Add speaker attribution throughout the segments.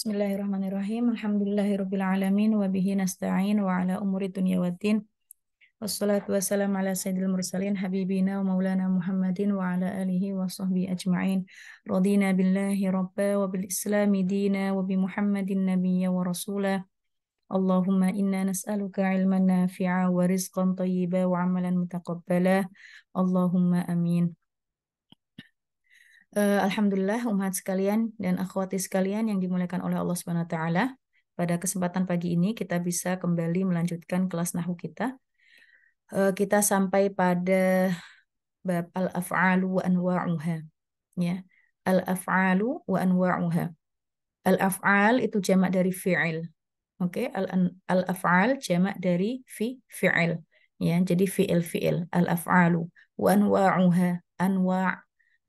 Speaker 1: Bismillahirrahmanirrahim. Alhamdulillahirabbil alamin wa bihi nasta'in wa ala umuri dunya waddin. Wassalatu wassalamu ala sayyidil mursalin habibina wa maulana Muhammadin wa ala alihi wa sahbihi ajma'in. Radina billahi rabba wa bil islami dina wa bi Muhammadin nabiyya wa rasula. Allahumma inna nas'aluka ilman nafi'a wa rizqan thayyiba wa amalan mutaqabbala. Allahumma amin. Alhamdulillah umat sekalian dan akhwati sekalian yang dimuliakan oleh Allah Subhanahu wa taala. Pada kesempatan pagi ini kita bisa kembali melanjutkan kelas nahwu kita. Kita sampai pada bab al-af'alu wa anwa'uha, ya. Al-af'alu wa anwa'uha. Al-af'al itu jamak dari fi'il. Oke, al-af'al jamak dari fi'il. Ya, jadi fi'il. Al-af'alu wa anwa'uha.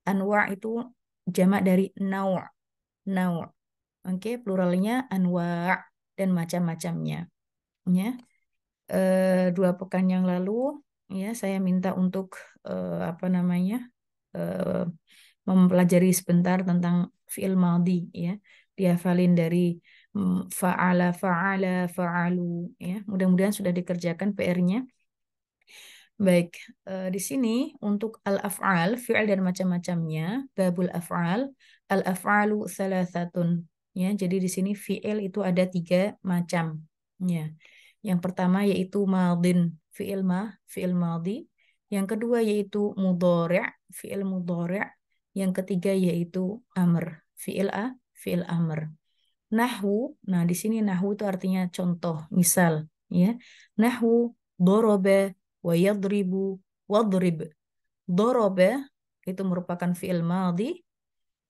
Speaker 1: Anwa' itu jamak dari naw'. Oke, pluralnya anwa' dan macam-macamnya. Ya. Dua pekan yang lalu ya saya minta untuk mempelajari sebentar tentang fi'il madhi, ya. Dihafalin dari fa'ala, fa'alu, ya. Mudah-mudahan sudah dikerjakan PR-nya. Baik, di sini untuk al-af'al, fi'il dan macam-macamnya, babul af'al, al-af'alu thalathatun. Ya, jadi di sini fi'il itu ada 3 macam. Ya. Yang pertama yaitu madin, fi'il madhi. Yang kedua yaitu mudhari', fi'il mudhari'. Yang ketiga yaitu amr, fi'il amr. Nahwu, nah di sini nahwu itu artinya contoh, misal, ya. Nahwu doroba wa yadribu wadrib. Doroba itu merupakan fi'il madhi,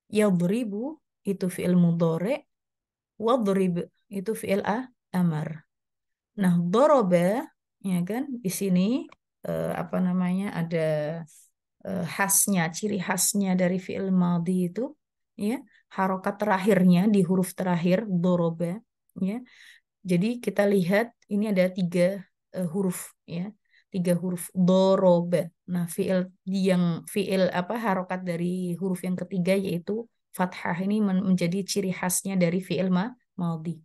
Speaker 1: yadribu itu fi'il mudhari', wadrib itu fi'il amr. Nah, doroba, ya kan, di sini ada khasnya, ciri khasnya dari fi'il madhi itu, ya, harokat terakhirnya di huruf terakhir doroba, ya. Jadi kita lihat ini ada 3 huruf, ya, 3 huruf doroba. Nah, harokat dari huruf yang ketiga yaitu fathah ini menjadi ciri khasnya dari fi'il madhi.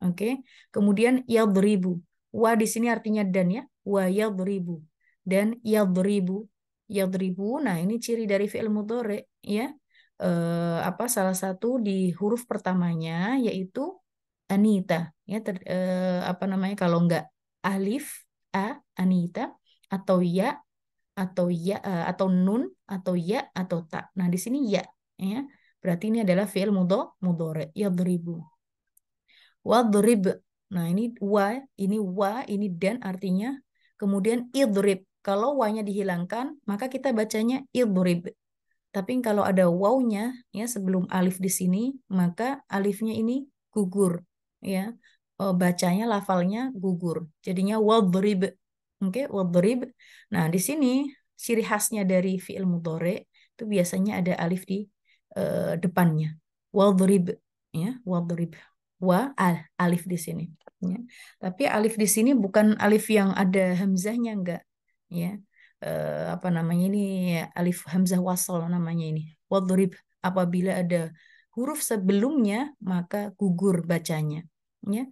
Speaker 1: Oke. Kemudian yadribu. Wa di sini artinya dan, ya. Wa yadribu. Dan yadribu. Yadribu. Nah, ini ciri dari fi'il mudhari, ya. Salah satu di huruf pertamanya yaitu Anita, ya. Kalau enggak alif Anita, atau ya, atau nun, atau ya, atau ta. Nah, di sini ya, ya. Berarti ini adalah fi'il mudhari, yadribu. Wadrib. Nah, ini dan artinya. Kemudian idrib. Kalau wanya dihilangkan, maka kita bacanya idrib. Tapi kalau ada wawnya, ya, sebelum alif di sini, maka alifnya ini gugur, ya. Bacanya, lafalnya gugur. Jadinya wadrib. Oke, wadrib. Nah, di sini ciri khasnya dari fi'il mudhari itu biasanya ada alif di depannya. Wadrib, ya, wadrib. Alif di sini, ya. Tapi alif di sini bukan alif yang ada hamzahnya, enggak, ya. Ini alif hamzah wasal namanya ini. Wadrib, apabila ada huruf sebelumnya maka gugur bacanya, ya.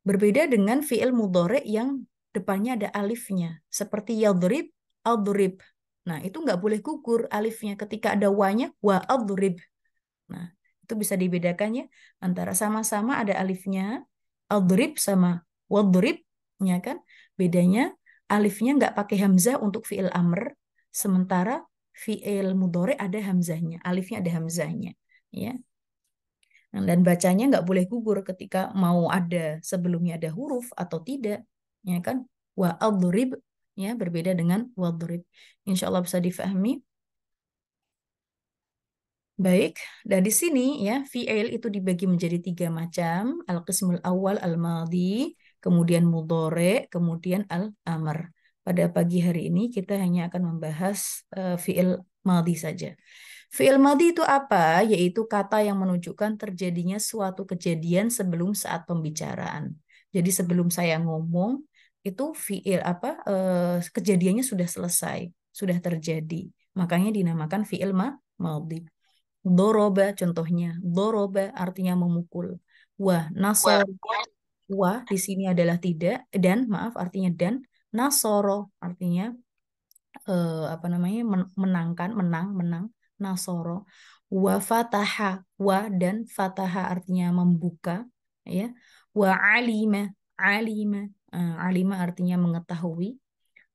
Speaker 1: Berbeda dengan fi'il mudhari yang depannya ada alifnya, seperti yadrib, adrib. Nah, itu nggak boleh gugur alifnya ketika ada wanya, wa adrib. Nah, itu bisa dibedakan, ya, antara sama-sama ada alifnya, adrib sama wadrib, ya kan? Bedanya alifnya nggak pakai hamzah untuk fi'il amr, sementara fi'il mudhari ada hamzahnya, alifnya ada hamzahnya, ya. Dan bacanya nggak boleh gugur ketika mau ada sebelumnya ada huruf atau tidak, ya kan? Wa adrib, ya, berbeda dengan wadrib. Insya Allah bisa difahami. Baik, dari sini, ya, fi'il itu dibagi menjadi 3 macam. Al-qismul awal al-madhi, kemudian mudhari, kemudian al-amr. Pada pagi hari ini kita hanya akan membahas fi'il madhi saja. Fi'il madhi itu apa? Yaitu kata yang menunjukkan terjadinya suatu kejadian sebelum saat pembicaraan. Jadi sebelum saya ngomong, itu kejadiannya sudah selesai, sudah terjadi. Makanya dinamakan fi'il madhi. Doroba contohnya. Doroba artinya memukul. Wa nasor, wa di sini adalah tidak, dan maaf artinya dan, nasoro artinya apa namanya, menangkan, menang, nasoro. Wa fataha, wa dan fataha artinya membuka, ya. Wa alima, alima, alima artinya mengetahui.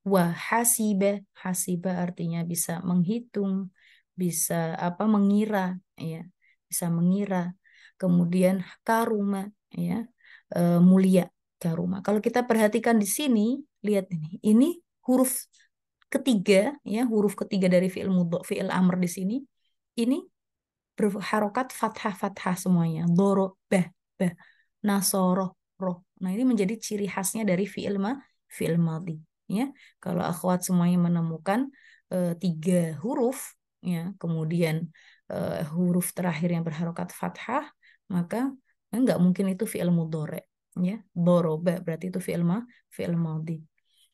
Speaker 1: Wa hasiba, hasiba artinya bisa menghitung, bisa apa, mengira, ya, bisa mengira. Kemudian karuma, ya, mulia, karuma. Kalau kita perhatikan di sini, lihat ini huruf ketiga, ya, huruf ketiga dari fiil mudho, fiil amr di sini, ini berharokat fathah-fathah semuanya. Doro, bah, nasoro, roh. Nah, ini menjadi ciri khasnya dari fiil madhi. Ya, kalau akhwat semuanya menemukan tiga huruf, ya, kemudian huruf terakhir yang berharokat fathah, maka nggak mungkin itu fiil mudhore. Ya, doroba berarti itu fiil madhi.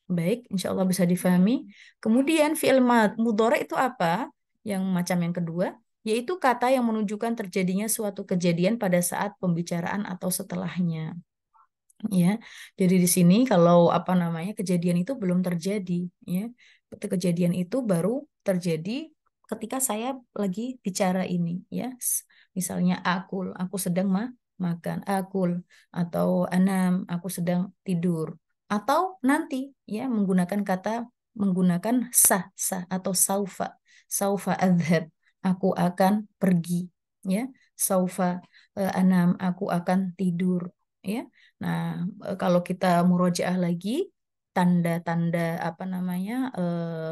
Speaker 1: Baik, insya Allah bisa difahami. Kemudian fi'il mudhari itu apa? Yang macam yang kedua, yaitu kata yang menunjukkan terjadinya suatu kejadian pada saat pembicaraan atau setelahnya. Ya, jadi di sini kalau apa namanya, kejadian itu belum terjadi, ya. Kejadian itu baru terjadi ketika saya lagi bicara ini, ya. Misalnya aku sedang makan, akul, atau anam, aku sedang tidur, atau nanti, ya, menggunakan sa atau saufa adhab, aku akan pergi, ya. Saufa anam, aku akan tidur, ya. Nah, kalau kita murojaah lagi, tanda-tanda apa namanya,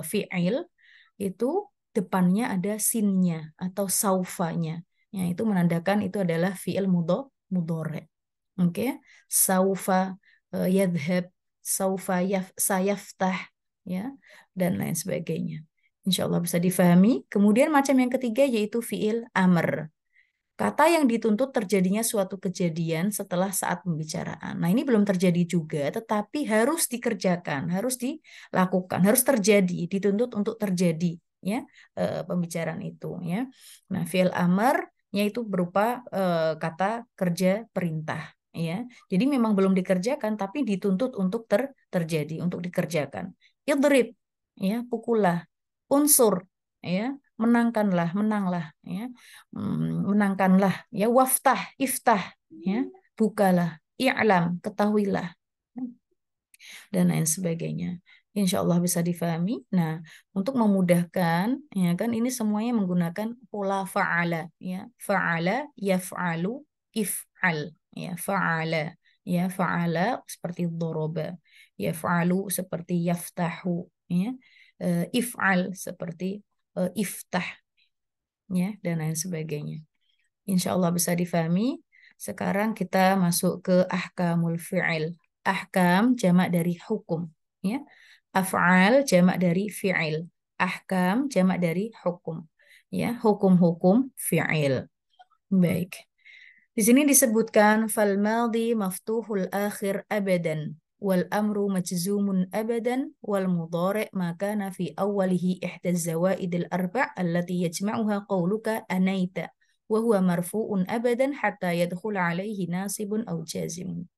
Speaker 1: fi'il itu depannya ada sinnya atau saufanya. Ya, itu menandakan itu adalah fi'il mudhore. Oke, saufa yadhhab, saufa sayaftah, ya, dan lain sebagainya. Insya Allah bisa difahami. Kemudian macam yang ketiga yaitu fi'il amr. Kata yang dituntut terjadinya suatu kejadian setelah saat pembicaraan. Nah, ini belum terjadi juga, tetapi harus dikerjakan, harus dilakukan, harus terjadi, dituntut untuk terjadi, ya, pembicaraan itu, ya. Nah, fi'il amarnya itu berupa kata kerja perintah, ya. Jadi memang belum dikerjakan, tapi dituntut untuk terjadi, untuk dikerjakan. Idrib, ya, pukullah. Unsur, ya, menanglah, ya. Menangkanlah, ya, waftah, iftah, ya, bukalah, i'lam, ketahuilah, dan lain sebagainya. Insya Allah bisa difahami. Nah, untuk memudahkan, ya kan, ini semuanya menggunakan pola fa'ala, ya, fa'ala, yaf'alu, if'al, ya, fa'ala, ya, fa'ala seperti doroba, yaf'alu seperti yaftahu, ya, if'al seperti iftah, ya, dan lain sebagainya. Insya Allah bisa difahami. Sekarang kita masuk ke ahkamul fi'il. Ahkam jamak dari hukum, ya. Af'al jamak dari fi'il. Ahkam jamak dari hukum, ya. Hukum-hukum fi'il. Baik. Di sini disebutkan fal madhi maftuhul akhir abadan wal amru majzumun abadan wal mudhari' ma kana fi awwalihi ihda az-zawaid al-arba' allati yajma'uha qawluka anaita wa huwa marfu'un abadan hatta yadkhul alaihi nasibun aw jazimun.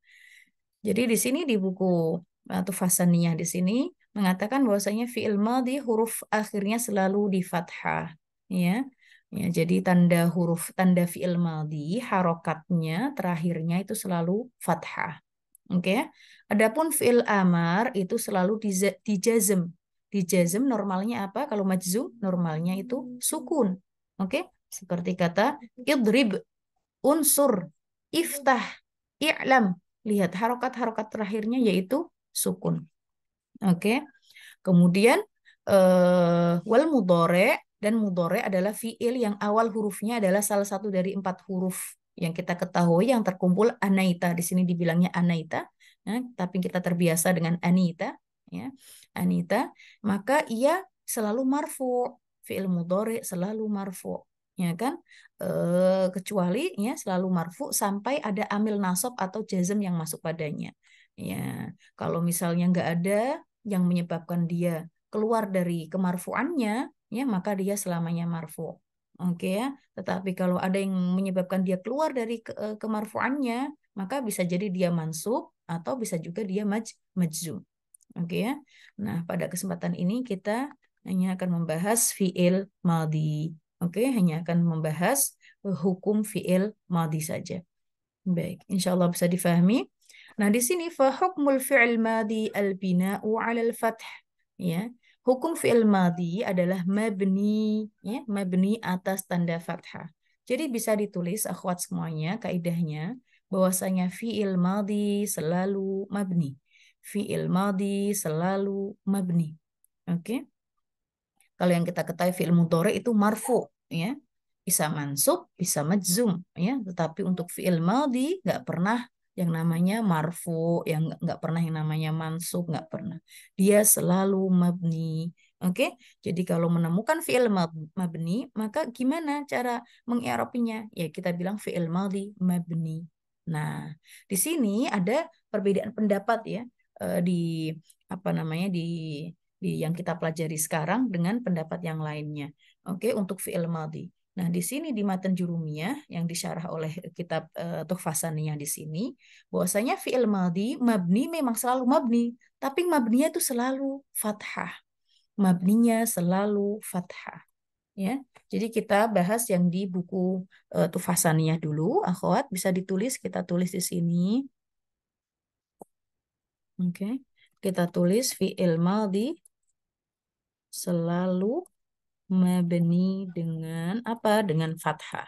Speaker 1: Jadi di sini di buku atau Fasaniyah di sini mengatakan bahwasanya fi'il madhi huruf akhirnya selalu di fathah, ya. Ya, jadi tanda fi'il madhi harokatnya terakhirnya itu selalu fathah. Oke. Adapun fi'il amar itu selalu dijazm. Dijazm normalnya apa? Kalau majzum normalnya itu sukun. Oke? Seperti kata idrib, unsur, iftah, i'lam. Lihat harokat-harokat terakhirnya yaitu sukun. Oke. Kemudian wal mudhore, dan mudhore adalah fiil yang awal hurufnya adalah salah satu dari 4 huruf yang kita ketahui yang terkumpul anaita. Di sini dibilangnya anaita, nah, tapi kita terbiasa dengan anita, ya. Anita, maka ia selalu marfu. Fiil mudhore selalu marfu, ya kan? Kecuali, ya, selalu marfu sampai ada amil nasab atau jazm yang masuk padanya. Ya, kalau misalnya nggak ada yang menyebabkan dia keluar dari kemarfuannya, ya, maka dia selamanya marfu. Oke ya. Tetapi kalau ada yang menyebabkan dia keluar dari kemarfuannya, maka bisa jadi dia mansub atau bisa juga dia majzum. Oke ya. Nah, pada kesempatan ini kita hanya akan membahas fiil madhi. Oke, hanya akan membahas hukum fiil madhi saja. Baik, insya Allah bisa difahami. Nah, di sini fahukmul fi'il madhi al-bina'u 'ala al-fath. Ya. Hukum fi'il madhi adalah mabni, ya, mabni atas tanda fathah. Jadi bisa ditulis akhwat semuanya kaidahnya bahwasanya fi'il madhi selalu mabni. Fi'il madhi selalu mabni. Oke. Kalau yang kita ketahui fi'il mudhari itu marfu, ya. Bisa mansub, bisa majzum, ya. Tetapi untuk fi'il madhi nggak pernah yang namanya marfu, yang nggak pernah yang namanya mansub, nggak pernah. Dia selalu mabni. Oke. Jadi kalau menemukan fi'il mabni, maka gimana cara mengi'rabinya? Ya kita bilang fi'il madhi mabni. Nah, di sini ada perbedaan pendapat ya di apa namanya di yang kita pelajari sekarang dengan pendapat yang lainnya. Oke, untuk fi'il madhi. Nah, di sini di matan Jurumiyah yang disyarah oleh kitab Tuhfah Saniyah di sini, bahwasanya fi'il madhi mabni memang selalu mabni, tapi mabninya itu selalu fathah. Mabninya selalu fathah. Ya. Jadi kita bahas yang di buku Tuhfah Saniyah dulu, akhwat bisa ditulis, kita tulis di sini. Oke. Kita tulis fi'il madhi selalu mabni dengan apa? Dengan fathah.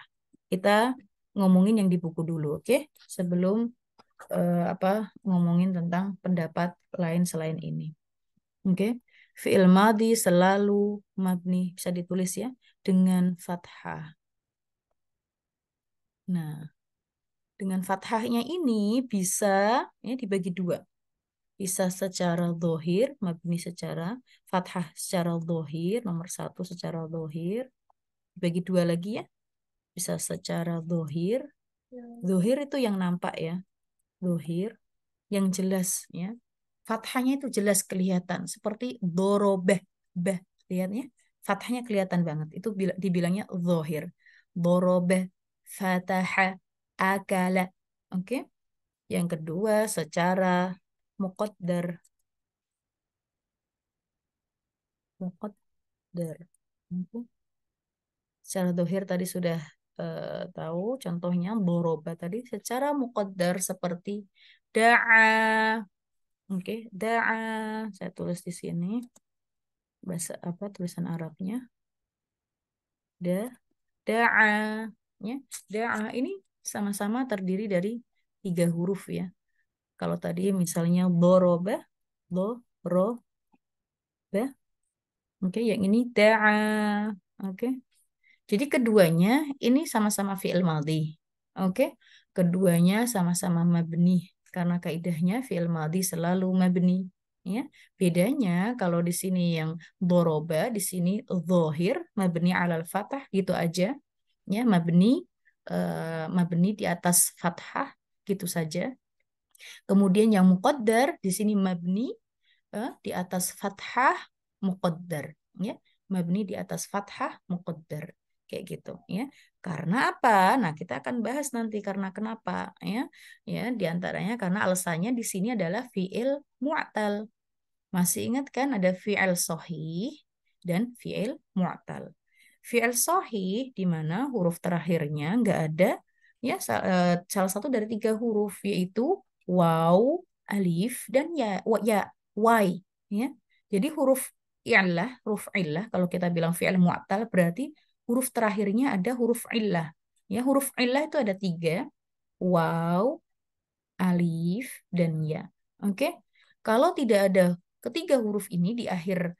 Speaker 1: Kita ngomongin yang di buku dulu, oke? Sebelum ngomongin tentang pendapat lain selain ini. Oke. Fi'il madhi selalu mabni, bisa ditulis ya, dengan fathah. Nah, dengan fathahnya ini bisa ya dibagi dua. Bisa secara dohir, mabni secara fathah secara dohir, nomor satu secara dohir. Dibagi dua lagi ya. Bisa secara dohir. Dohir itu yang nampak ya. Dohir yang jelas ya. Fathahnya itu jelas kelihatan. Seperti dorobeh. Beh. Lihat ya. Fathahnya kelihatan banget. Itu dibilangnya dohir. Dorobeh. Fataha. Akala. Oke. Yang kedua secara muqaddar. Muqaddar. Oke. Secara dohir tadi sudah tahu contohnya boroba tadi secara muqaddar seperti da'a. Oke, da'a. Saya tulis di sini bahasa apa tulisan Arabnya. Da'a ya. Da'a ini sama-sama terdiri dari 3 huruf ya. Kalau tadi misalnya boroba, boroba. Oke, yang ini da'a. Oke. Jadi keduanya ini sama-sama fi'il madhi. Oke. Keduanya sama-sama mabni karena kaidahnya fi'il madhi selalu mabni. Ya. Bedanya kalau di sini yang doroba, di sini dhohir, mabni alal fathah gitu aja. Ya, mabni di atas fathah gitu saja. Kemudian yang muqaddar di sini mabni di atas fathah muqaddar ya, mabni di atas fathah muqaddar kayak gitu ya. Karena apa? Nah, kita akan bahas nanti karena kenapa ya. Ya, di antaranya karena alasannya di sini adalah fiil mu'tal. Masih ingat kan ada fiil sahih dan fiil mu'tal. Fiil sahih di mana huruf terakhirnya nggak ada ya salah satu dari 3 huruf yaitu waw, alif dan ya y ya. Jadi huruf illah kalau kita bilang fi'il mu'tal berarti huruf terakhirnya ada huruf illah. Ya, huruf illah itu ada 3, waw, alif dan ya. Oke. Kalau tidak ada ketiga huruf ini di akhir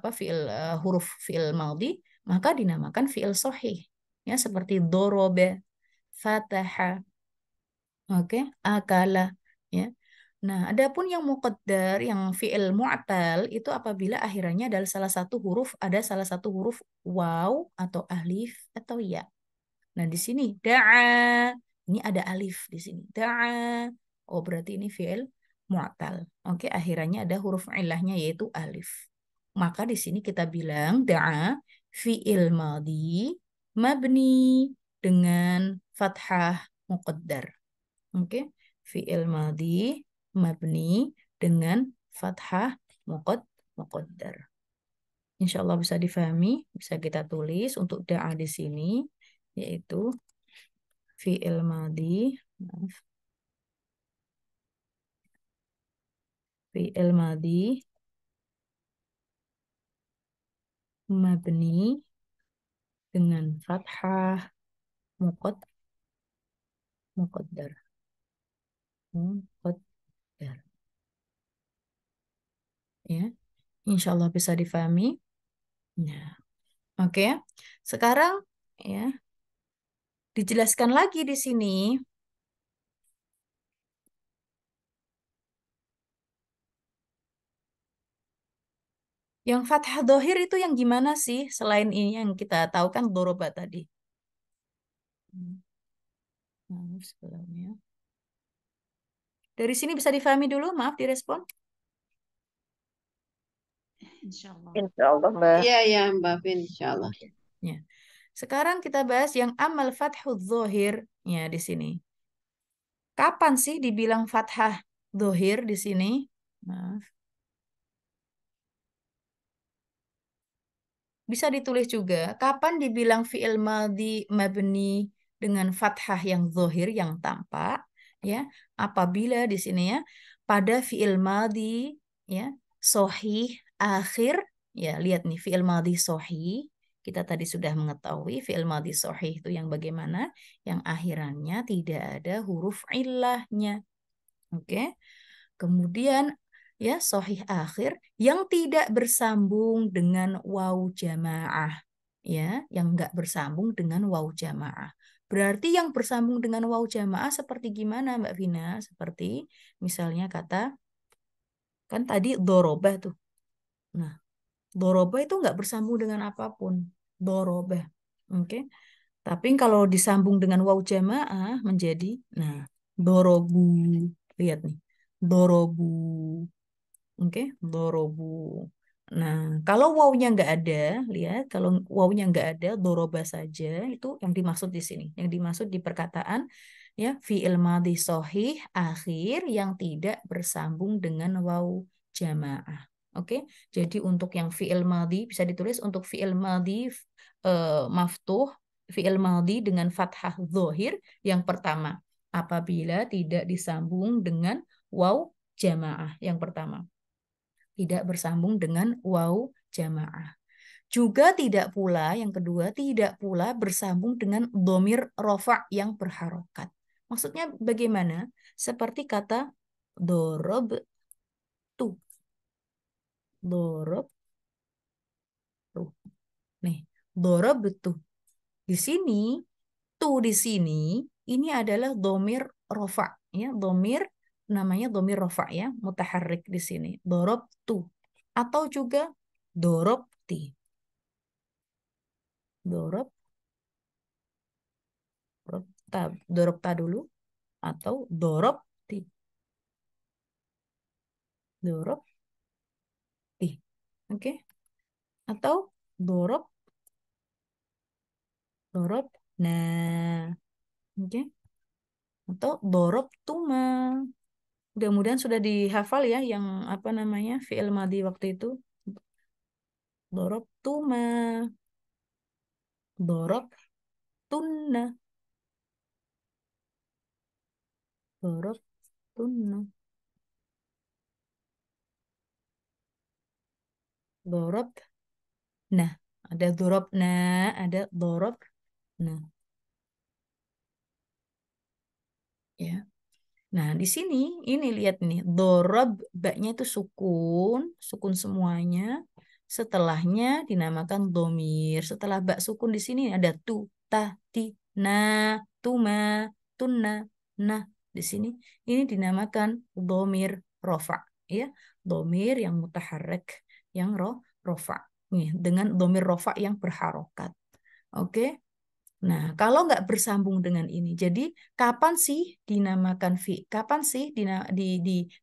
Speaker 1: apa huruf fi'il madhi, maka dinamakan fi'il sahih. Ya, seperti doroba, fataha, oke, akala, ya. Nah, adapun yang muqaddar, yang fi'il mu'tal itu apabila akhirannya adalah ada salah satu huruf waw atau alif atau ya. Nah, di sini da'a. Ini ada alif di sini. Da'a. Oh, berarti ini fi'il mu'tal. Oke, akhirannya ada huruf ilahnya yaitu alif. Maka di sini kita bilang da'a fi'il madhi mabni dengan fathah muqaddar. Oke, fi'il madhi mabni dengan fathah muqaddar. Insya Allah bisa difahami, bisa kita tulis untuk da'a di sini, yaitu fi'il madhi, maaf, fi'il madhi mabni dengan fathah muqaddar. Muqaddar. Ya, insya Allah bisa difahami. Nah, oke. Sekarang ya dijelaskan lagi di sini. Yang fathah dohir itu yang gimana sih? Selain ini yang kita tahu kan doroba tadi. Maaf sebelumnya. Dari sini bisa difahami dulu, maaf direspon.
Speaker 2: Insyaallah.
Speaker 3: Insyaallah, Mbak.
Speaker 2: Iya, ya, Mbak Vin, insyaallah.
Speaker 1: Ya. Sekarang kita bahas yang amal fathu dhohir ya di sini. Kapan sih dibilang fathah dhohir di sini? Maaf. Bisa ditulis juga, kapan dibilang fi'il madhi mabni dengan fathah yang dhohir, yang tampak, ya, apabila di sini ya, pada fi'il madhi, ya, sohih, akhir, ya, lihat nih, fi'il madhi sohih, kita tadi sudah mengetahui fi'il madhi sohih itu yang bagaimana, yang akhirannya tidak ada huruf illahnya, oke. Kemudian ya sahih akhir yang tidak bersambung dengan waw jamaah, ya, yang enggak bersambung dengan waw jamaah. Berarti yang bersambung dengan waw jamaah seperti gimana Mbak Vina? Seperti misalnya kata kan tadi dorobah tuh. Nah, dorobah itu enggak bersambung dengan apapun. Dorobah. Oke. Tapi kalau disambung dengan waw jamaah menjadi nah dorobu. Lihat nih. Dorobu. Oke, dorobu. Nah, kalau wawnya nggak ada, lihat kalau wawnya nggak ada, doroba saja itu yang dimaksud di sini. Yang dimaksud di perkataan ya fi'il madhi sohih akhir yang tidak bersambung dengan waw jamaah. Oke, jadi untuk yang fi'il madhi bisa ditulis untuk fi'il madhi maftuh, fi'il madhi dengan fathah zohir yang pertama apabila tidak disambung dengan waw jamaah yang pertama tidak bersambung dengan waw jamaah. Juga tidak pula, yang kedua, tidak pula bersambung dengan domir rofa yang berharokat. Maksudnya bagaimana? Seperti kata dorob tu. Dorob tu. Nih, dorob tu. Di sini, tu di sini, ini adalah domir rofa. Ya, domir namanya domir rofa ya, mutaharrik di sini. Dorob tu. Atau juga dorob ti. Dorob dorob ta dulu atau dorob ti dorob ti oke atau dorob nah oke atau dorob tuma mudah-mudahan sudah dihafal ya yang apa namanya fi'il madhi waktu itu dorob tuma dorob tunna dorob tunna dorob nah ada dorob nah ada dorob nah ya. Nah, di sini ini lihat nih, dorob baknya itu sukun, sukun semuanya. Setelahnya dinamakan domir. Setelah bak sukun di sini ada tu, ta, ti, na, tuma, tunna, nah. Di sini ini dinamakan domir rofa, ya, domir yang mutaharrik, yang rofa, nih dengan domir rofa yang berharokat. Oke. Nah, kalau nggak bersambung dengan ini, jadi kapan sih dinamakan kapan sih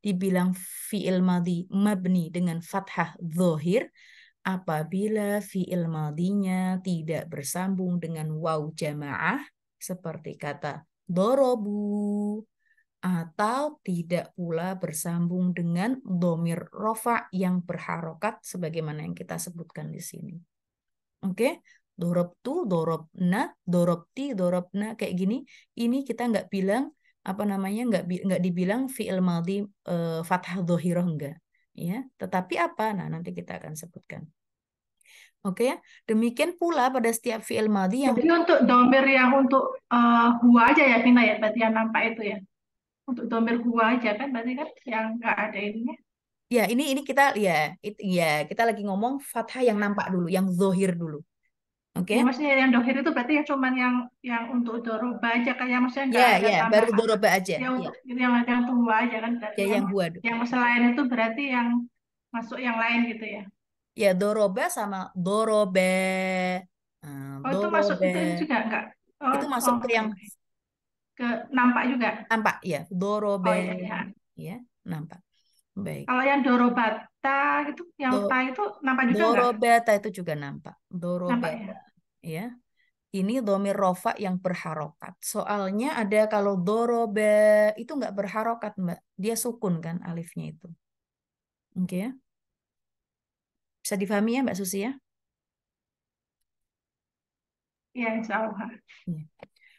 Speaker 1: dibilang fi'il madhi mabni dengan fathah dhohir? apabila fi'il madinya tidak bersambung dengan waw jamaah seperti kata dorobu, atau tidak pula bersambung dengan domir rofa yang berharokat sebagaimana yang kita sebutkan di sini. Oke, dorobtu, dorobna, dorobti, dorobna kayak gini. Ini kita nggak bilang apa namanya, nggak dibilang fi'il madhi fathah dhohiroh enggak, ya. Tetapi apa? Nah, nanti kita akan sebutkan. Oke, demikian pula pada setiap fi'il madhi yang
Speaker 3: Jadi untuk domir yang untuk huwa aja ya Vina ya, berarti yang nampak itu ya. Untuk domir huwa aja kan, berarti kan yang nggak ada ininya.
Speaker 1: ya ini kita ya kita lagi ngomong fathah yang nampak dulu, yang zohir dulu. Oke.
Speaker 3: Ya maksudnya yang dohir itu berarti ya cuman yang untuk doroba aja kan, ya maksudnya nggak
Speaker 1: Ya,
Speaker 3: ada
Speaker 1: ya, baru
Speaker 3: tambahan.
Speaker 1: doroba aja.
Speaker 3: Ya
Speaker 1: Ya,
Speaker 3: untuk yang huwa aja kan, berarti
Speaker 1: ya
Speaker 3: yang
Speaker 1: yang huwa.
Speaker 3: yang selain itu berarti yang masuk yang lain gitu ya.
Speaker 1: Ya, doroba sama dorobe. Nah,
Speaker 3: Oh itu masuk
Speaker 1: dorobe.
Speaker 3: itu juga enggak? Oh,
Speaker 1: Itu masuk
Speaker 3: oh
Speaker 1: ke
Speaker 3: oke
Speaker 1: yang
Speaker 3: oke. Ke nampak juga.
Speaker 1: nampak, ya. Dorobe.
Speaker 3: Oh iya ya.
Speaker 1: Ya, nampak. Baik.
Speaker 3: Kalau yang dorobata gitu, yang
Speaker 1: Do,
Speaker 3: ta itu nampak juga enggak?
Speaker 1: dorobeta itu juga nampak.
Speaker 3: Nampak
Speaker 1: Dorobeta.
Speaker 3: ya.
Speaker 1: Ya. Ini domir rofa yang berharokat. Soalnya ada kalau dorobe itu nggak berharokat, Mbak. Dia sukun kan alifnya itu. Oke ya. Bisa difahami ya Mbak Susi ya?
Speaker 3: Iya insya Allah.
Speaker 1: Ya.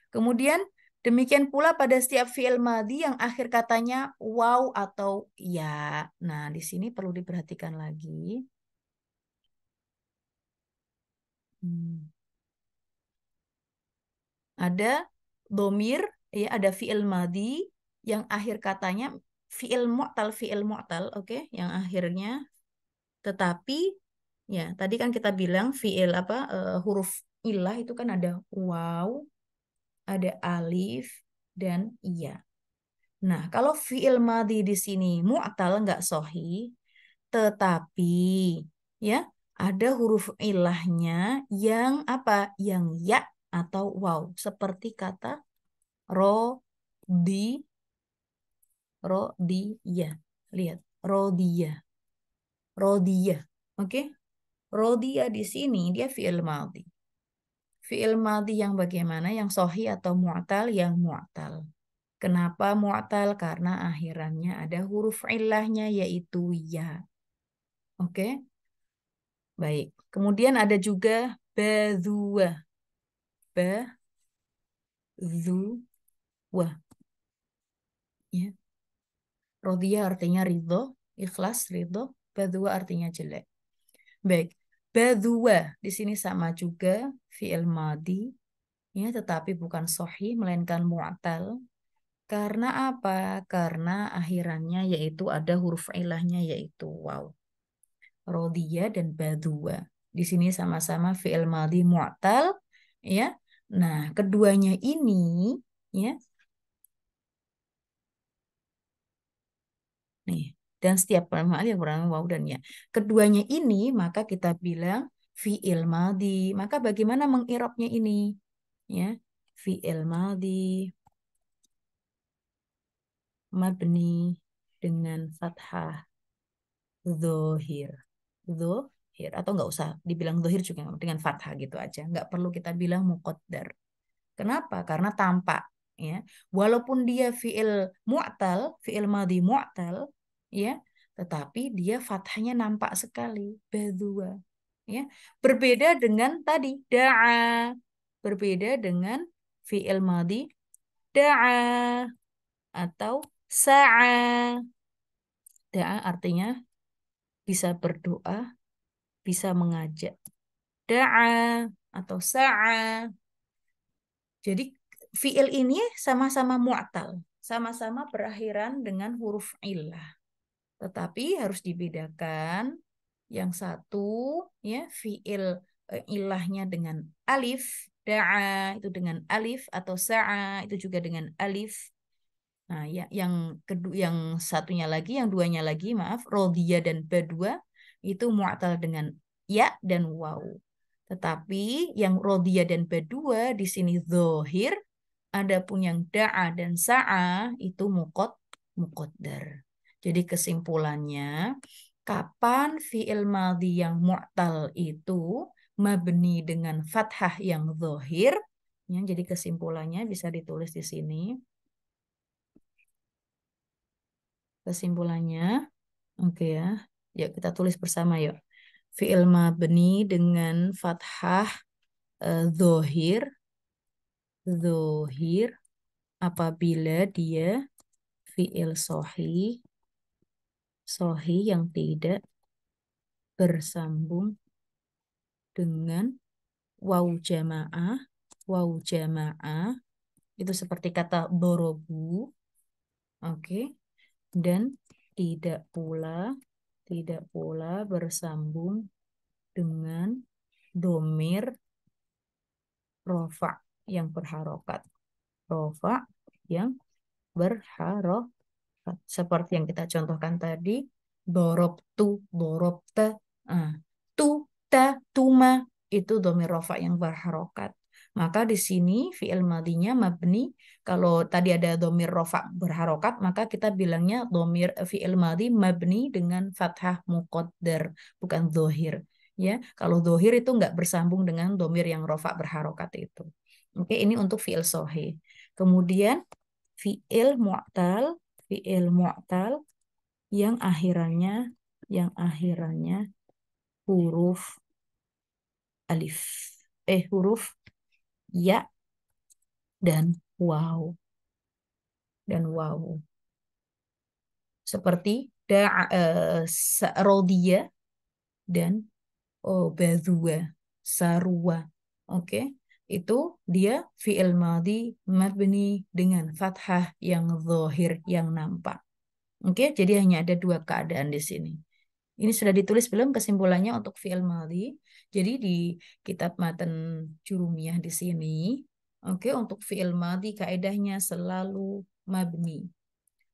Speaker 1: Kemudian demikian pula pada setiap fi'il madhi yang akhir katanya waw atau ya. Nah, di sini perlu diperhatikan lagi. Hmm. Ada domir, ya, ada fi'il madhi yang akhir katanya fi'il mu'tal, oke, yang akhirnya tetapi ya tadi kan kita bilang fi'il apa huruf ilah itu kan ada waw, ada alif dan iya. Nah, kalau fi'il madhi di sini mu'tal nggak sahih, tetapi ya ada huruf ilahnya yang apa? Yang ya atau waw, seperti kata rodi, rodiyah. Lihat, rodiyah, rodiyah. Oke? Rodiyah di sini dia fi'il madhi. Fi'il madhi yang bagaimana? Yang sahih atau mu'tal? Yang mu'tal. Kenapa mu'tal? Karena akhirannya ada huruf ilahnya yaitu ya. Oke? Baik. Kemudian ada juga badhuwa. Badhuwa. Ya. Rodiyah artinya ridho, ikhlas, ridho. Badhuwa artinya jelek. Baik. Badhuwa di sini sama juga fi'il madhi, ya, tetapi bukan sahih melainkan mu'tal. Karena apa? Karena akhirannya yaitu ada huruf ilahnya yaitu waw. Rodiyah dan badhuwa. Di sini sama-sama fi'il madhi mu'tal, ya. Nah, keduanya ini, ya. Nih, dan setiap fi'il yang berakhir waw dan ya. Keduanya ini maka kita bilang fi'il madhi. Maka bagaimana mengirabnya ini? Ya, fi'il madhi mabni dengan fathah dhohir. Dhohir. Atau nggak usah dibilang dhohir juga dengan fathah gitu aja. Nggak perlu kita bilang muqaddar. Kenapa? Karena tampak. Ya. Walaupun dia fi'il mu'tal, fi'il madhi mu'tal, ya, tetapi dia fathahnya nampak sekali. Badhuwa. Ya. Berbeda dengan tadi, da'a. Berbeda dengan fi'il madhi da'a atau sa'a. Da'a artinya bisa berdoa, bisa mengajak. Da'a atau sa'a. Jadi fi'il ini sama-sama mu'tal, sama-sama berakhiran dengan huruf illah. Tetapi harus dibedakan yang satu ya fi'il ilahnya dengan alif, da'a itu dengan alif atau sa'a itu juga dengan alif. Nah, ya, yang kedua, yang satunya lagi, yang duanya lagi, maaf, rodiyah dan badua itu mu'tal dengan ya dan waw. Tetapi yang rodiyah dan badua di sini zohir, adapun yang da'a dan sa'a itu muqaddar. Jadi kesimpulannya, kapan fi'il madhi yang mu'tal itu mabni dengan fathah yang zahir. Ya, jadi kesimpulannya bisa ditulis di sini. Kesimpulannya, oke ya. Yuk kita tulis bersama yuk. Fi'il mabni dengan fathah zahir apabila dia fi'il sahih yang tidak bersambung dengan waw jamaah itu seperti kata dorobu, oke, dan tidak pula bersambung dengan domir rofa yang berharokat, seperti yang kita contohkan tadi, dorobta, tu, ta, tuma, itu domir rofa yang berharokat. Maka di sini fi'il madinya mabni. Kalau tadi ada domir rofa berharokat, maka kita bilangnya domir fi'il madi mabni dengan fathah muqaddar, bukan zohir. Ya, kalau zohir itu nggak bersambung dengan domir yang rofa berharokat itu. Oke, ini untuk fi'il sahih. Kemudian fi'il mu'tal yang akhirannya huruf alif, huruf ya dan waw, seperti rodiya dan badhuwa, sarwa. Oke, itu dia fi'il madhi mabni dengan fathah yang zahir yang nampak. Oke, jadi hanya ada dua keadaan di sini. Ini sudah ditulis belum kesimpulannya untuk fi'il madhi? Jadi di kitab matan Jurumiyah di sini, oke, untuk fi'il madhi kaedahnya selalu mabni.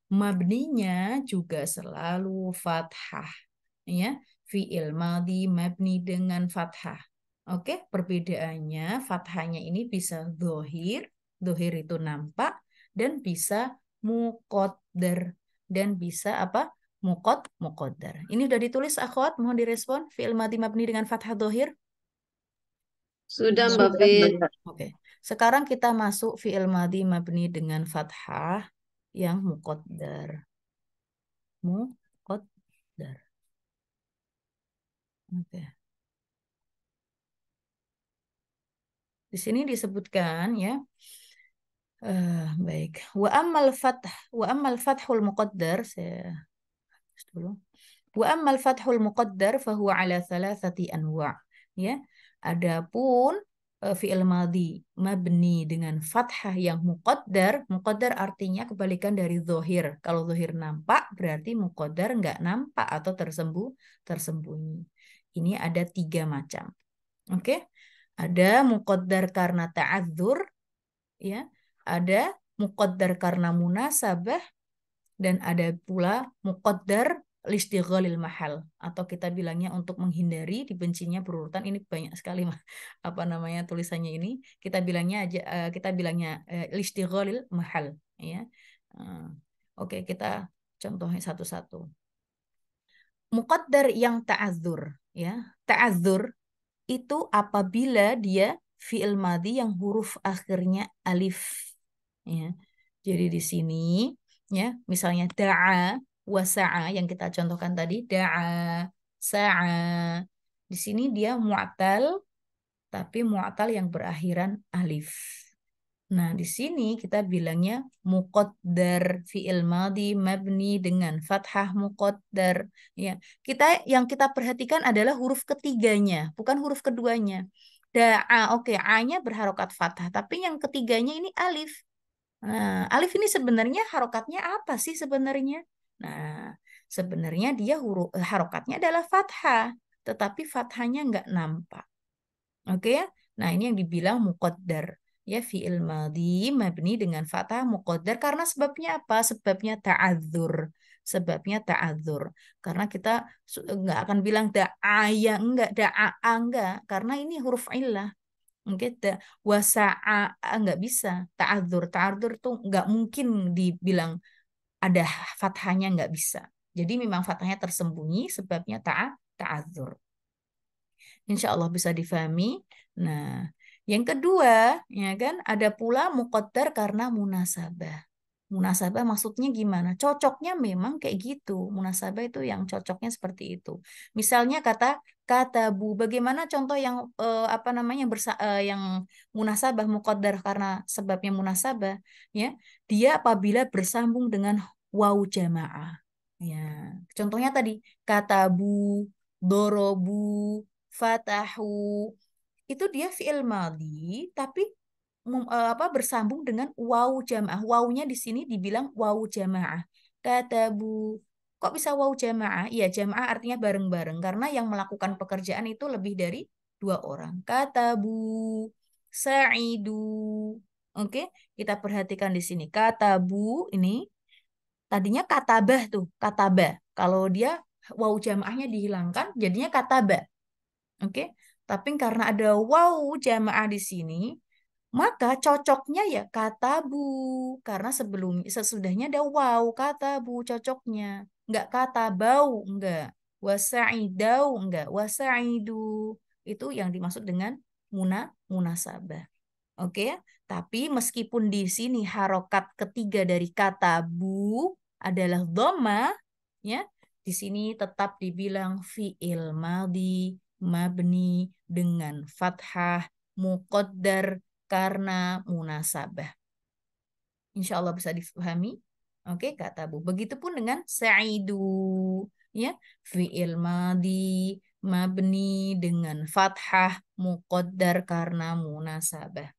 Speaker 1: Mabninya juga selalu fathah, ya. Fi'il madhi mabni dengan fathah. Oke, perbedaannya fathahnya ini bisa dohir itu nampak, dan bisa muqaddar, dan bisa apa? Muqaddar. Ini udah ditulis akhwat, mohon direspon. Fi'il madhi mabni dengan fathah dohir.
Speaker 2: Sudah Mbak Fin.
Speaker 1: Oke. Sekarang kita masuk fi'il madhi mabni dengan fathah yang muqaddar. Oke. Di sini disebutkan ya. Baik. Wa ammal fathul muqaddar, saya dulu. Wa ammal fathul muqaddar fahuwa ala thalathati anwa'. Ya. Adapun fi'il madhi mabni dengan fathah yang muqaddar artinya kebalikan dari zohir. Kalau zohir nampak berarti muqaddar nggak nampak atau tersembunyi. Ini ada 3 macam. Oke? Ada muqaddar karena ta'adzur, ya. Ada muqaddar karena munasabah, dan ada pula muqaddar listighalil mahal, atau kita bilangnya untuk menghindari dibencinya berurutan. Ini banyak sekali apa namanya tulisannya ini. Kita bilangnya listighalil mahal, ya. Oke, kita contohnya satu-satu. Muqaddar yang ta'adzur, ya. Ta'adzur itu apabila dia fi'il madhi yang huruf akhirnya alif, ya. Jadi di sini, ya, misalnya da'a wa sa'a yang kita contohkan tadi, da'a, sa'a. Di sini dia mu'tal, tapi mu'tal yang berakhiran alif. Nah, di sini kita bilangnya muqaddar, fi'il madhi mabni dengan fathah muqaddar. Ya, yang kita perhatikan adalah huruf ketiganya, bukan huruf keduanya. Da'a, oke, A-nya berharokat fathah, tapi yang ketiganya ini alif. Nah, alif ini sebenarnya harokatnya apa sih sebenarnya? Nah, sebenarnya dia harokatnya adalah fathah, tetapi fathahnya nggak nampak. Oke ya? Nah, ini yang dibilang muqaddar. Ya, fi'il madhi mabni dengan fathah muqaddar karena sebabnya apa? Sebabnya ta'adzur. Karena kita nggak akan bilang da'aya, enggak, da'a, enggak. Karena ini huruf illah. Kita wasa'a nggak bisa. Ta'adzur tuh nggak mungkin dibilang ada fathahnya, nggak bisa. Jadi memang fathahnya tersembunyi, sebabnya ta'adzur. Insya Allah bisa difahami. Nah, yang kedua, ya kan, ada pula muqaddar karena munasabah. Munasabah maksudnya gimana? Cocoknya memang kayak gitu. Munasabah itu yang cocoknya seperti itu. Misalnya kata bu. Bagaimana contoh yang apa namanya yang munasabah muqaddar karena sebabnya munasabah, ya. Dia apabila bersambung dengan waw jamaah. Ya, contohnya tadi kata bu, dorobu, fatahu. Itu dia fi'il madhi tapi bersambung dengan waw jamaah. Wawnya di sini dibilang waw jamaah. Katabu. Kok bisa waw jamaah? Iya, jamaah artinya bareng-bareng karena yang melakukan pekerjaan itu lebih dari 2 orang. Katabu, sa'idu. Oke, kita perhatikan di sini. Katabu ini tadinya katabah tuh, katabah. Kalau dia waw jamaahnya dihilangkan jadinya katabah. Oke. Tapi karena ada waw jamaah di sini, maka cocoknya ya katabu. Karena sesudahnya ada waw katabu cocoknya. Enggak katabau, enggak. Wasa'idau, enggak. Wasa'idu. Itu yang dimaksud dengan munasabah. Oke ya. Tapi meskipun di sini harokat ketiga dari katabu adalah dhamma, ya, di sini tetap dibilang fi'il madhi mabni dengan fathah muqaddar karena munasabah. Insya Allah bisa difahami. Oke, kata Bu. Begitupun dengan sa'idu, ya, fi'il madhi mabni dengan fathah muqaddar karena munasabah.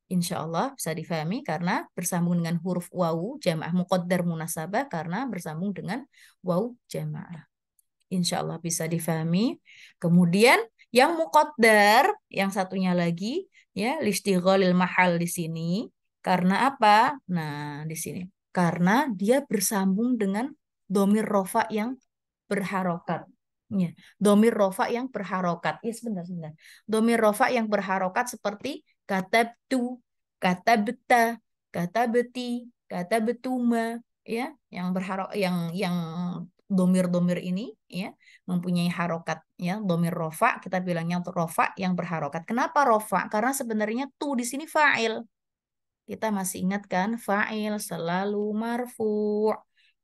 Speaker 1: Insya Allah bisa difahami karena bersambung dengan huruf wawu jamaah muqaddar munasabah karena bersambung dengan wawu jamaah. Insya Allah bisa difahami. Kemudian yang muqaddar, yang satunya lagi, ya, listighalil mahal di sini. Karena apa? Nah, di sini. Karena dia bersambung dengan dhamir rofa yang berharokat. Ya, dhamir rofa yang berharokat. Ya, sebentar. Dhamir rofa yang berharokat seperti katabtu, katabta, katabti, katabtuma, ya, yang yang domir-domir ini, ya, mempunyai harokat, ya, domir rofa, kita bilangnya rofa yang berharokat. Kenapa rofa? Karena sebenarnya tu di sini fa'il. Kita masih ingat kan, fa'il selalu marfu'.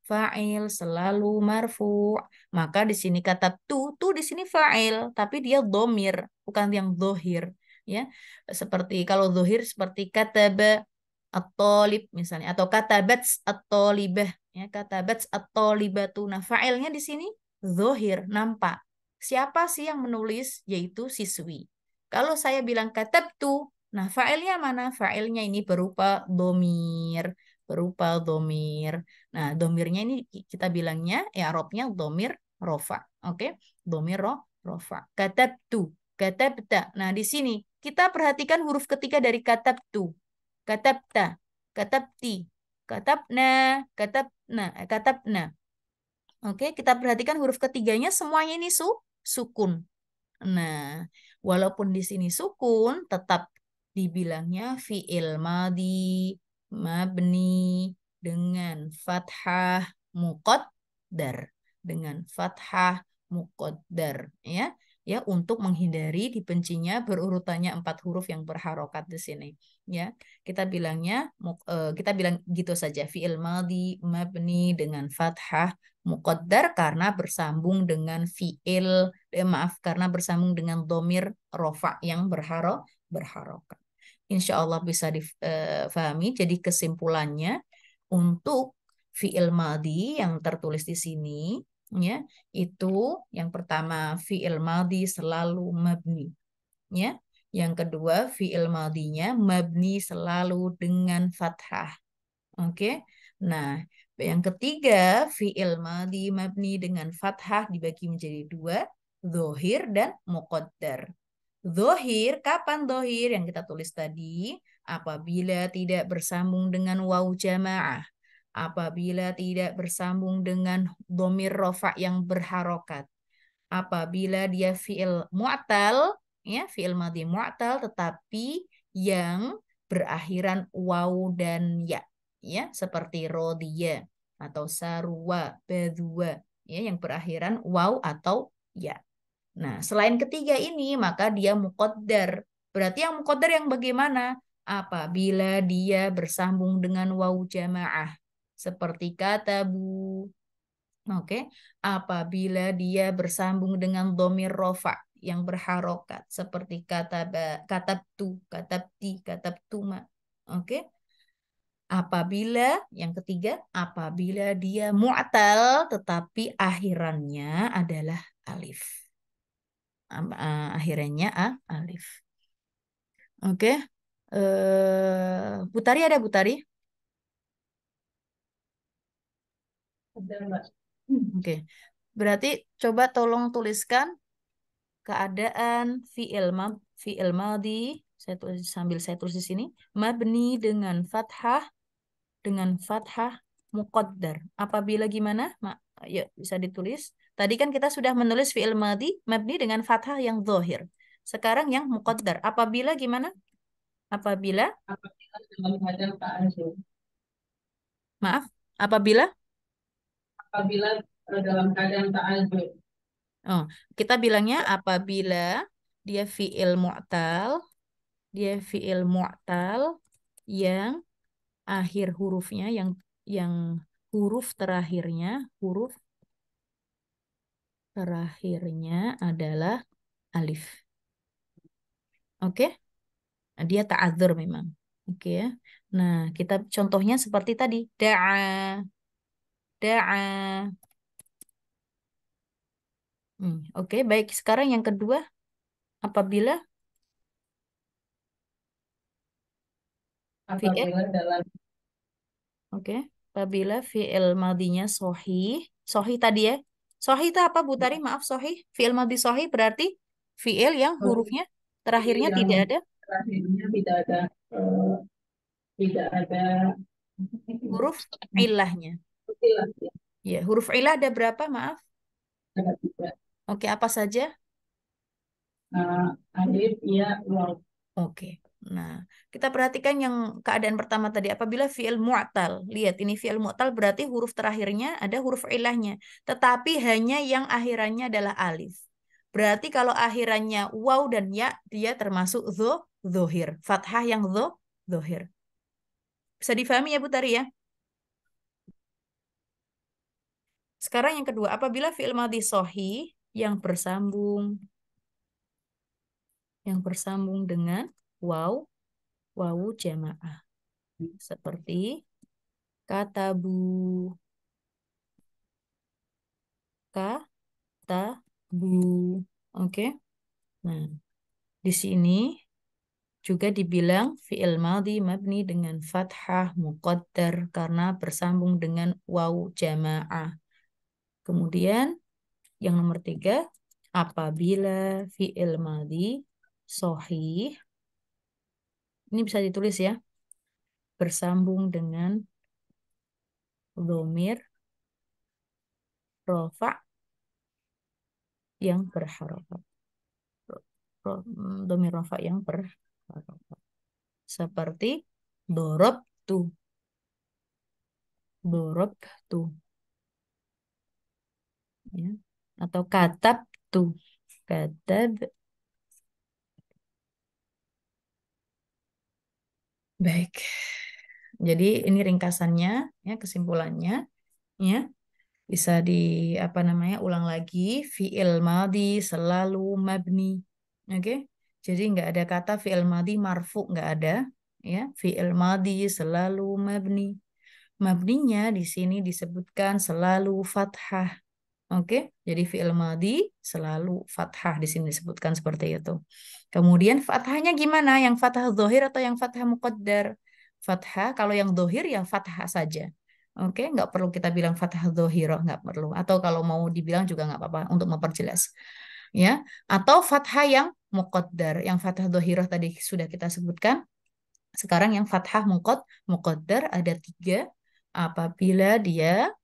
Speaker 1: Fa'il selalu marfu'. Maka di sini kata tu di sini fa'il, tapi dia domir, bukan yang dohir, ya. Seperti kalau dohir seperti kataba at-talib misalnya, atau katabat at-talibah, ya, katabat at-talibatu. Nah, fa'ilnya di sini zohir, nampak. Siapa sih yang menulis? Yaitu siswi. Kalau saya bilang katabtu, nah fa'ilnya mana? Fa'ilnya ini berupa domir, berupa domir. Nah, domirnya ini kita bilangnya i'rabnya domir rofa. Oke, domir rofa. Katabtu, katabta. Nah, di sini kita perhatikan huruf ketiga dari katabtu. Katabta, katabti, katabna, katabna. Oke, kita perhatikan huruf ketiganya semuanya ini sukun. Nah, walaupun di sini sukun, tetap dibilangnya fi'il madhi mabni dengan fathah muqaddar, dengan fathah muqaddar, ya. Ya, untuk menghindari dibencinya berurutannya 4 huruf yang berharokat di sini, ya. Kita bilang gitu saja, fi'il madhi mabni dengan fathah muqaddar karena bersambung dengan karena bersambung dengan domir rofa yang berharokat. Insya Allah bisa difahami. Jadi kesimpulannya untuk fi'il madhi yang tertulis di sini, ya, itu yang pertama fi'il madhi selalu mabni, ya. Yang kedua fi'il madhinya mabni selalu dengan fathah. Oke. Nah, yang ketiga, fi'il madhi mabni dengan fathah dibagi menjadi 2, dhohir dan muqaddar. Dhohir, kapan dhohir? Yang kita tulis tadi, apabila tidak bersambung dengan waw jamaah. Apabila tidak bersambung dengan dhamir rofa yang berharokat. Apabila dia fi'il mu'tal, ya, fi'il madhi mu'tal, tetapi yang berakhiran waw dan ya. Ya, seperti rodiya. atau sarwa, badwa, ya yang berakhiran waw atau ya. Nah, selain ketiga ini maka dia muqaddar. Berarti yang muqaddar yang bagaimana? Apabila dia bersambung dengan waw jamaah seperti katabu. Oke, apabila dia bersambung dengan dhamir rofa yang berharokat seperti katabtu, katabti, katabtuma. Oke. Apabila yang ketiga, apabila dia mu'tal tetapi akhirannya adalah alif. Akhirannya alif. Oke. Butari ada Butari?
Speaker 2: Ada, Mbak.
Speaker 1: Oke. Berarti coba tolong tuliskan keadaan fi'il madhi. Saya tulis sambil saya tulis di sini. Mabni dengan fathah muqaddar. Apabila gimana? Yuk, bisa ditulis. Tadi kan kita sudah menulis fi'il madhi mabni dengan fathah yang zahir. Sekarang yang muqaddar. Apabila gimana? Apabila,
Speaker 2: Apabila dalam keadaan ta'ajub.
Speaker 1: maaf, apabila
Speaker 2: Apabila dalam keadaan ta'ajub.
Speaker 1: oh, kita bilangnya apabila dia fi'il mu'tal yang akhir hurufnya yang huruf terakhirnya adalah alif. Oke? Nah, dia ta'adzur memang. Oke ya. Nah, kita contohnya seperti tadi, da'a. Oke, baik. Sekarang yang kedua, apabila fi'il,
Speaker 2: Apabila dalam
Speaker 1: oke, apabila fi'il madinya sohih tadi ya. Sohih itu apa, Bu Tari? Maaf, sohih. Fi'il madhi sohih berarti fi'il yang hurufnya terakhirnya
Speaker 2: yang
Speaker 1: tidak ada
Speaker 2: terakhirnya eh, tidak ada
Speaker 1: huruf ilahnya.
Speaker 2: istilah ya,
Speaker 1: Ya, huruf ilah ada berapa? Maaf.
Speaker 2: ada tiga.
Speaker 1: Oke, apa saja?
Speaker 2: Alif, ya, waw.
Speaker 1: Oke. Nah, kita perhatikan yang keadaan pertama tadi. Apabila fi'il mu'tal. Lihat, ini fi'il mu'tal berarti huruf terakhirnya ada huruf ilahnya. Tetapi hanya yang akhirannya adalah alif. Berarti kalau akhirannya waw dan ya, dia termasuk dhohir. Fathah yang dhohir. Bisa difahami ya, Bu Tari ya? Sekarang yang kedua. Apabila fi'il madhi sohih yang bersambung dengan waw jamaah. Seperti katabu, katabu. Oke. Nah, di sini juga dibilang fi'il madhi mabni dengan fathah muqaddar karena bersambung dengan waw jamaah. Kemudian yang nomor 3, apabila fi'il madhi sohih, ini bisa ditulis ya, bersambung dengan dhamir rofa yang berharokat. Dhamir rofa yang berharokat. Seperti dorob tu, ya. Atau katab tu, katab. Baik. Jadi ini ringkasannya, ya kesimpulannya, ya bisa ulang lagi. Fi'il madhi selalu mabni, oke? Jadi nggak ada kata fi'il madhi marfu, nggak ada, ya. Fi'il madhi selalu mabni. Mabninya di sini disebutkan selalu fathah. Oke, jadi fi'il madhi selalu fathah di sini disebutkan seperti itu. Kemudian fathahnya gimana? Yang fathah dhohir atau yang fathah muqaddar? Fathah, kalau yang dhohir ya fathah saja. Oke, nggak perlu kita bilang fathah dhohiroh, nggak perlu. Atau kalau mau dibilang juga nggak apa-apa untuk memperjelas. Ya, atau fathah yang muqaddar. Yang fathah dhohiroh tadi sudah kita sebutkan. Sekarang yang fathah muqaddar ada 3. Apabila dia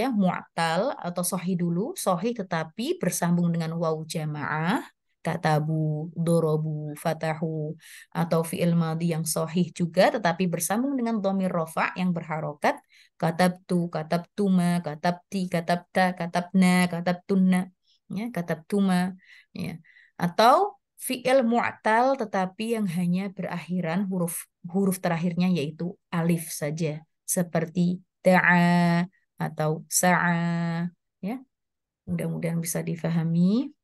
Speaker 1: mu'tal atau sohi dulu, sohi tetapi bersambung dengan waw jamaah, katabu, dorobu, fatahu, atau fi'il madhi yang sahih juga tetapi bersambung dengan dhamir rafa' yang berharokat, katabtu, katabtuma, katabti, katabta, katabna, katabtunna, ya, katabtuma, ya. Atau fi'il mu'tal tetapi yang hanya berakhiran huruf huruf terakhirnya yaitu alif saja seperti da'a atau sa'a, ya. Mudah-mudahan bisa difahami.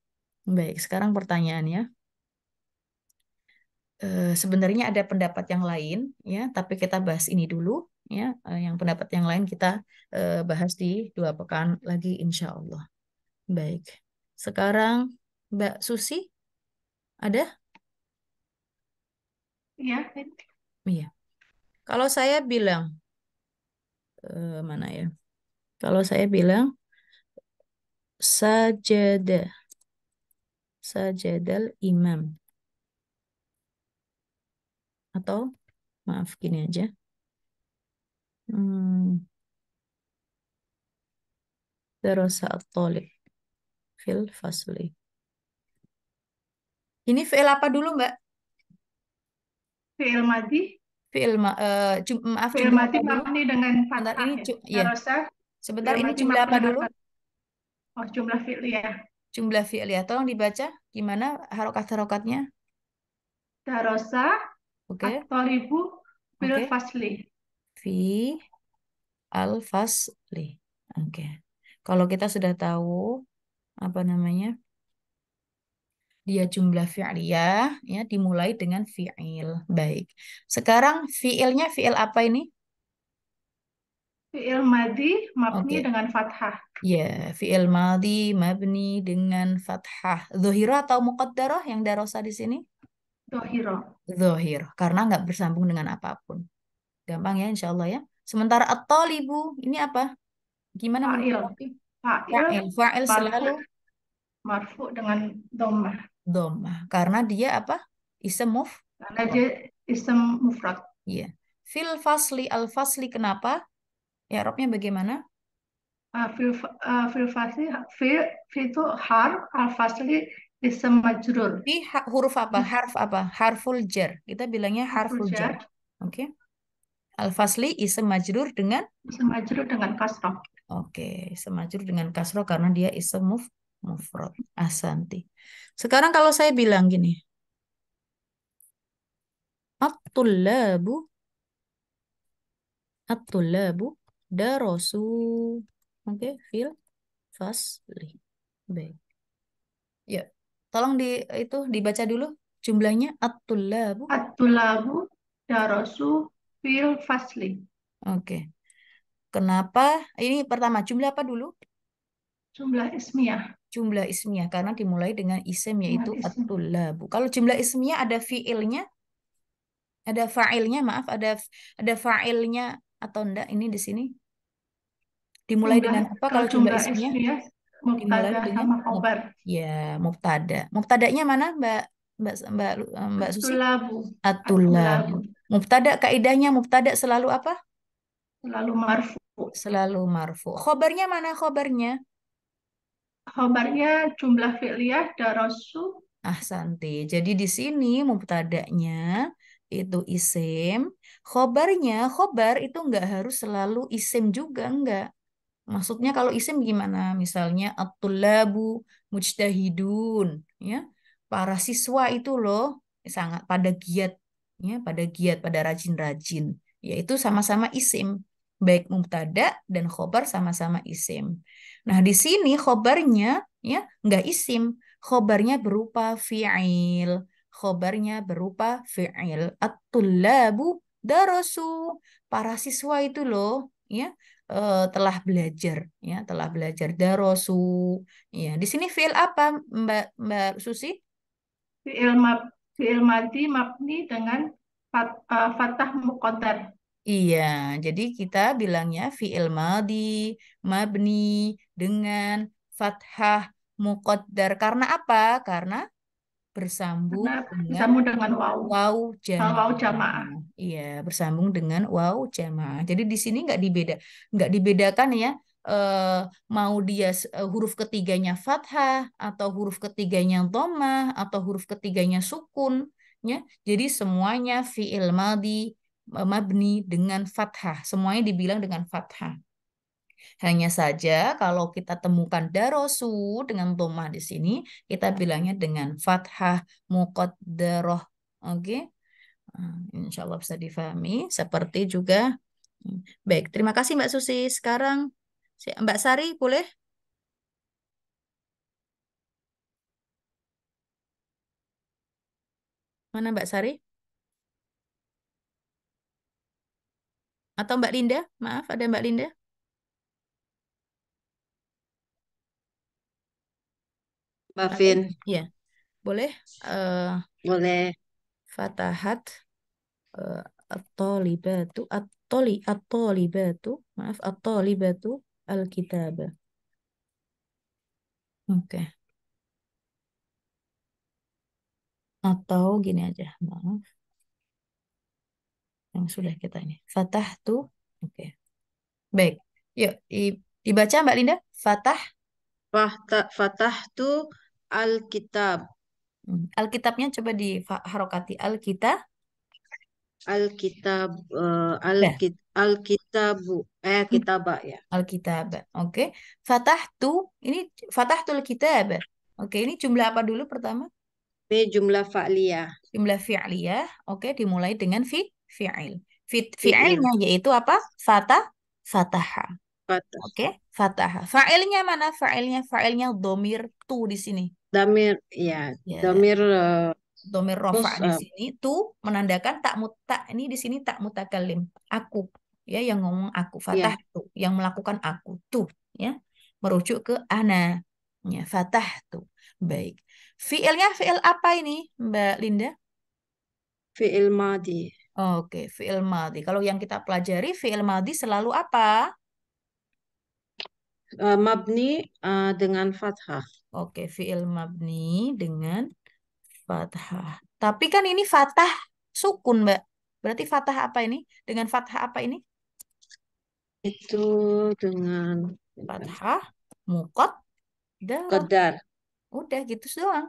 Speaker 1: Baik, sekarang pertanyaannya. Sebenarnya ada pendapat yang lain, ya, tapi kita bahas ini dulu, ya. Yang pendapat yang lain kita bahas di 2 pekan lagi, insya Allah. Baik, sekarang Mbak Susi ada?
Speaker 3: Iya,
Speaker 1: Iya. Kalau saya bilang mana ya? Kalau saya bilang sajada, sajadal imam, atau maaf gini aja. Darasa at-talib fil fasli. Ini fi'il apa dulu, Mbak?
Speaker 3: fi'il madhi.
Speaker 1: Maaf,
Speaker 3: Fi'il
Speaker 1: jumlah
Speaker 3: madhi
Speaker 1: apa dulu?
Speaker 3: mabni dengan
Speaker 1: Sebentar,
Speaker 3: fathah
Speaker 1: ini
Speaker 3: ya.
Speaker 1: ya.
Speaker 3: Darasa
Speaker 1: Sebentar,
Speaker 3: fi'il
Speaker 1: ini
Speaker 3: madhi
Speaker 1: jumlah
Speaker 3: mabni
Speaker 1: apa
Speaker 3: dengan
Speaker 1: dulu?
Speaker 3: fathah. Oh, jumlah fi'il ya.
Speaker 1: Jumlah fi'il ya. Tolong dibaca gimana harokat-harokatnya.
Speaker 3: Darasa
Speaker 1: Oke,
Speaker 3: at-talibu fil
Speaker 1: oke.
Speaker 3: fasli.
Speaker 1: Fi al-fasli. Oke. Kalau kita sudah tahu apa namanya? Dia jumlah fi'liyah, ya, dimulai dengan fi'il. Baik. Sekarang fi'ilnya fi'il apa ini?
Speaker 3: Fi'il madhi mabni
Speaker 1: Oke.
Speaker 3: dengan fathah.
Speaker 1: Ya, fi'il madhi mabni dengan fathah. Dzohirah atau muqaddarah yang darosa di sini?
Speaker 3: Dohiro.
Speaker 1: Dzohir, karena nggak bersambung dengan apapun. Gampang ya, insya Allah ya. Sementara at-talibu, ini apa? Gimana menurut
Speaker 3: Fa'il.
Speaker 1: Rafi?
Speaker 3: Fa'il
Speaker 1: Fa'il. Fa'il
Speaker 3: marfu
Speaker 1: selalu
Speaker 3: marfu dengan dhammah.
Speaker 1: dhammah. Karena dia apa? Ism
Speaker 3: Karena
Speaker 1: mufrad.
Speaker 3: dia ism mufrad.
Speaker 1: Iya. Fil fasli, al-fasli kenapa? Ya, Robnya bagaimana?
Speaker 3: Fil fasli fi itu al fasli ism majrur.
Speaker 1: Di huruf apa? Harf apa? Harful jar. Kita bilangnya
Speaker 3: Harful
Speaker 1: harful jar.
Speaker 3: jar
Speaker 1: Oke. Al-fasli ism majrur dengan
Speaker 3: ism majrur dengan kasrah.
Speaker 1: oke, semajur dengan kasroh karena dia ism mufrad. Ahsanti. Sekarang kalau saya bilang gini, at-tullabu, at-tullabu darasu. Oke, fil fasli. Baik. Ya, tolong itu dibaca dulu jumlahnya at-tullabu.
Speaker 3: At-tulabu darasu fil fasli.
Speaker 1: Oke. Kenapa? Ini pertama, jumlah apa dulu?
Speaker 3: Jumlah ismiyah
Speaker 1: Jumlah ismiyah karena dimulai dengan isim
Speaker 3: dengan
Speaker 1: yaitu
Speaker 3: isim.
Speaker 1: at-tullabu. Kalau jumlah ismiyah ada fiilnya, ada fa'ilnya, maaf, ada fa'ilnya atau enggak ini di sini? Dimulai
Speaker 3: Jumlah
Speaker 1: dengan apa
Speaker 3: kalau
Speaker 1: kalau jumlah
Speaker 3: jumlah
Speaker 1: ismiyah?
Speaker 3: ismiyah
Speaker 1: Dimulai
Speaker 3: mubtada
Speaker 1: dengan
Speaker 3: sama khobar.
Speaker 1: ya, mubtada. Mubtadanya mana, Mbak Mbak Mbak, Mbak Susi?
Speaker 3: At-tulabu.
Speaker 1: At-tullabu.
Speaker 3: At-tulabu
Speaker 1: Mubtada kaidahnya mubtada selalu apa?
Speaker 3: selalu marfu.
Speaker 1: Selalu marfu. Khobarnya mana khobarnya?
Speaker 3: Khobarnya jumlah fi'liyah darasu
Speaker 1: Ahsanti. Jadi di sini mubtada'nya itu isim, khobarnya khobar itu enggak harus selalu isim juga enggak. Maksudnya kalau isim gimana? Misalnya at-tullabu mujtahidun, ya. Para siswa itu loh sangat pada giat, ya, pada rajin-rajin. Yaitu sama-sama isim. Baik mubtada dan khobar sama-sama isim. Nah, di sini khobarnya ya enggak isim, khobarnya berupa fi'il. Khobarnya berupa fi'il. At-tullabu darasu. Para siswa itu loh, ya, telah belajar, ya, telah belajar darosu. Ya, di sini fi'il apa, Mbak Mbak Susi?
Speaker 3: fi'il fi'il madhi mabni dengan fathah muqaddar.
Speaker 1: Iya, jadi kita bilangnya fi'il madhi mabni dengan fathah muqaddar. Karena apa? Karena bersambung
Speaker 3: Karena
Speaker 1: dengan
Speaker 3: disambung dengan waw.
Speaker 1: waw
Speaker 3: Waw
Speaker 1: jamaah.
Speaker 3: jamaah.
Speaker 1: Iya, bersambung dengan waw jamaah. Jadi di sini nggak dibedakan ya eh, mau dia huruf ketiganya fathah atau huruf ketiganya dhammah atau huruf ketiganya sukun, ya. Jadi semuanya fi'il madhi mabni dengan fathah, semuanya dibilang dengan fathah. Hanya saja kalau kita temukan darosu dengan dhammah di sini, kita bilangnya dengan fathah muqaddarah. Oke. Insya Allah bisa difahami. Seperti juga. Baik, terima kasih Mbak Susi. Sekarang Mbak Sari boleh? Mana Mbak Sari? Atau Mbak Linda? Maaf, ada Mbak Linda?
Speaker 4: Mbak
Speaker 1: Ada?
Speaker 4: Vin,
Speaker 1: Ya, boleh. Eh,
Speaker 4: boleh.
Speaker 1: Fatahat eh, at-talibatu at-talibatu maaf at-talibatu al-kitabah. Oke. Atau gini aja, maaf. Yang sudah kita ini. Fatahtu. Oke. Baik. Yuk, dibaca Mbak Linda. Fatah.
Speaker 4: Fatahtu Alkitab.
Speaker 1: Alkitabnya coba di harokati Alkitab.
Speaker 4: Alkitab,
Speaker 1: Dah.
Speaker 4: Alkitabu, kitabah ya.
Speaker 1: Alkitab. Oke. Fatahtu. Ini fatahtul kitab. Oke, ini jumlah apa dulu pertama?
Speaker 4: Ini jumlah fa'liyah.
Speaker 1: Jumlah fi'liyah. Oke, dimulai dengan fi'il.
Speaker 4: Fi'il.
Speaker 1: Fi'ilnya yaitu apa? Fataha.
Speaker 4: Fatah.
Speaker 1: Oke, fataha. Fa'ilnya mana? Fa'ilnya domir tu di sini.
Speaker 4: Damir, ya.
Speaker 1: Ya,
Speaker 4: Damir
Speaker 1: domir rofa di
Speaker 4: terus
Speaker 1: sini tu menandakan tak ini di sini tak mutakalim. Aku, ya, yang ngomong aku. Fatah
Speaker 4: ya,
Speaker 1: tu, yang melakukan aku tu, ya, merujuk ke ana. Ya, fatah tu. Baik. Fi'ilnya fi'il apa ini, Mbak Linda?
Speaker 4: fi'il madi.
Speaker 1: Oke, fi'il madhi. Kalau yang kita pelajari fi'il madhi selalu apa?
Speaker 4: Mabni dengan fathah.
Speaker 1: Oke, fi'il mabni dengan fathah. Tapi kan ini fathah sukun, Mbak. Berarti fathah apa ini? Dengan fathah apa ini?
Speaker 4: Itu dengan
Speaker 1: Fathah muqad darah.
Speaker 4: qadar.
Speaker 1: Udah gitu doang.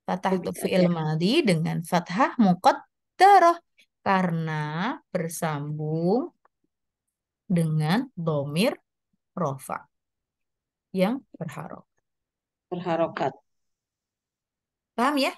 Speaker 1: Fathah itu fi'il
Speaker 4: Oke.
Speaker 1: madhi dengan fathah muqad darah. Karena bersambung dengan domir rofa yang berharok.
Speaker 4: Berharokat.
Speaker 1: Paham ya?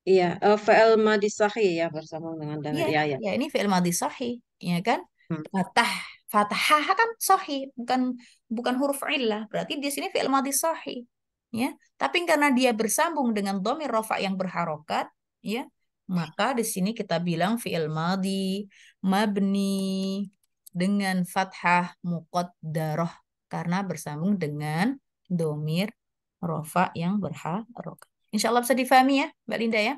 Speaker 4: Iya, fi'il madi sahih ya bersama dengan
Speaker 1: Iya,
Speaker 4: damir. Ya, ya.
Speaker 1: ya ini fi'il madhi sahih, ya kan?
Speaker 4: Hmm.
Speaker 1: Fatah, fathah kan sahih, bukan bukan huruf illah. Berarti di sini fi'il madhi sahih, ya. Tapi karena dia bersambung dengan dhamir rafa yang berharokat, ya, maka di sini kita bilang fi'il madhi mabni dengan fathah muqaddarah karena bersambung dengan dhamir rafa yang berharokat. Insya Allah bisa difahami ya, Mbak Linda ya.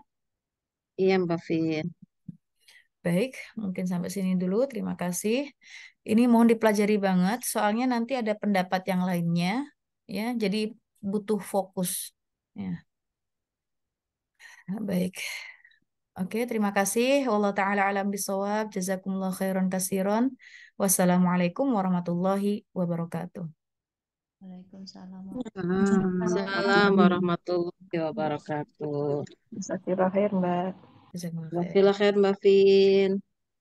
Speaker 4: Iya, Mbak Vin.
Speaker 1: Baik, mungkin sampai sini dulu. Terima kasih. Ini mohon dipelajari banget, soalnya nanti ada pendapat yang lainnya, ya. Jadi butuh fokus. Ya, baik. Oke, terima kasih. Wallahu taala alam bisawab. Jazakumullah khairan kasiron. Wassalamualaikum warahmatullahi wabarakatuh.
Speaker 5: Waalaikumsalam.
Speaker 4: Waalaikumsalam warahmatullahi wabarakatuh.
Speaker 3: Jazakallah khair, Mbak.
Speaker 1: Jazakumullah khair.
Speaker 4: Jazakallah khair, Mbak Vin.